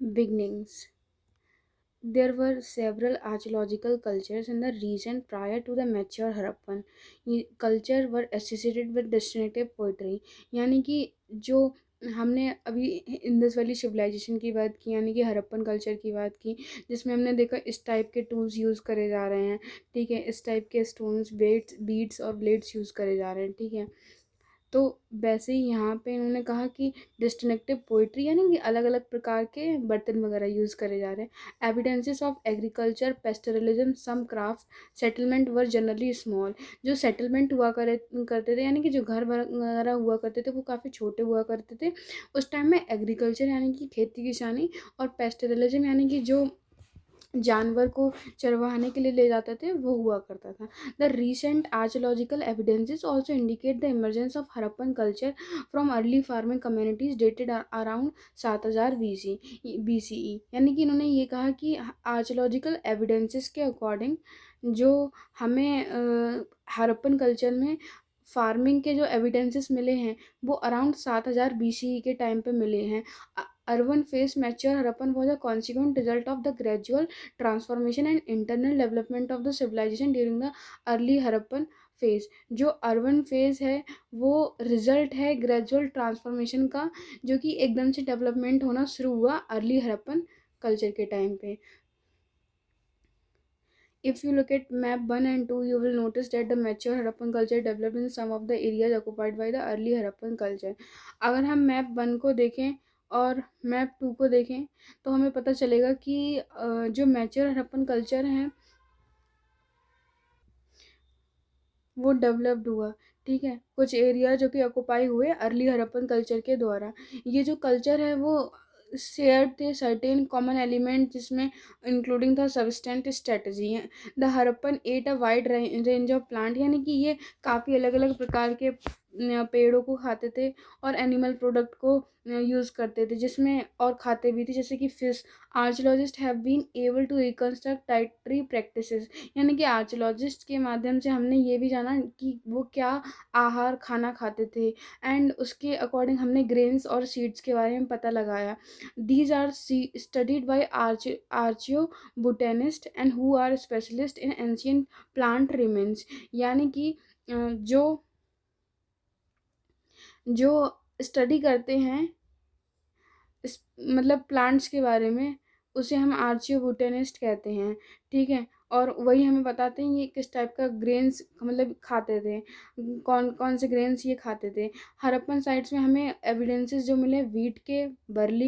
Beginnings. There were several archaeological cultures in the region prior to the mature Harappan. ये culture were associated with distinctive poetry. यानी कि जो हमने अभी Indus valley civilisation की बात की, यानी कि हरप्पन कल्चर की बात की, जिसमें हमने देखा इस टाइप के टूल्स यूज़ करे जा रहे हैं। ठीक है, इस टाइप के स्टोन्स, बीड्स और ब्लेड्स यूज़ करे जा रहे हैं। ठीक है, तो वैसे ही यहाँ पे उन्होंने कहा कि डिस्टिंक्टिव पोइट्री, यानी कि अलग अलग प्रकार के बर्तन वगैरह यूज़ करे जा रहे हैं। Evidences of agriculture, pastoralism, some craft, settlement were generally small. जो सेटलमेंट हुआ करते थे, यानी कि जो घर वगैरह हुआ करते थे, वो काफ़ी छोटे हुआ करते थे। उस टाइम में एग्रीकल्चर यानी कि खेती किसानी, और पेस्टरलिज्म यानी कि जो जानवर को चरवाने के लिए ले जाते थे, वो हुआ करता था। The recent archaeological evidences also indicate the emergence of Harappan culture from early farming communities dated around 7000 BCE। यानी कि इन्होंने ये कहा कि आर्चोलॉजिकल एविडेंसेस के अकॉर्डिंग जो हमें हरप्पन कल्चर में फार्मिंग के जो एविडेंसेस मिले हैं, वो अराउंड 7000 BCE के टाइम पे मिले हैं। Urban phase mature Harappan was a consequent result of the gradual transformation and internal development of the civilisation during the early Harappan phase. जो अर्बन फेज है, वो रिजल्ट है ग्रेजुअल ट्रांसफॉर्मेशन का, जो कि एकदम से डेवलपमेंट होना शुरू हुआ अर्ली हरप्पन कल्चर के टाइम पे। If you look at map 1 and 2, you will notice that the mature Harappan culture developed in some of the areas occupied by the early Harappan culture. अगर हम मैप 1 को देखें और मैप 2 को देखें, तो हमें पता चलेगा कि जो मैच्योर हरप्पन कल्चर है, वो डेवलप्ड हुआ। ठीक है, कुछ एरिया जो कि ऑक्यूपाई हुए अर्ली हरप्पन कल्चर के द्वारा। ये जो कल्चर है, वो शेयर थे सर्टेन कॉमन एलिमेंट, जिसमें इंक्लूडिंग द सब्सटेंट स्ट्रेटजी है। The Harappan at a wide range of plant, यानी कि ये काफ़ी अलग अलग प्रकार के पेड़ों को खाते थे और एनिमल प्रोडक्ट को यूज़ करते थे, जिसमें और खाते भी थे, जैसे कि fish. Archaeologist have been able to reconstruct dietary practices, यानी कि आर्चोलॉजिस्ट के माध्यम से हमने ये भी जाना कि वो क्या आहार खाना खाते थे, एंड उसके अकॉर्डिंग हमने ग्रेन्स और सीड्स के बारे में पता लगाया। These are studied by archaeobotanist and who are specialist in ancient plant remains. यानी कि जो जो स्टडी करते हैं इस मतलब प्लांट्स के बारे में, उसे हम आर्चियोबोटेनिस्ट कहते हैं। ठीक है, और वही हमें बताते हैं ये किस टाइप का ग्रेन्स मतलब खाते थे, कौन कौन से ग्रेन्स ये खाते थे। हरप्पन साइट्स में हमें एविडेंसेस जो मिले वीट के, बर्ली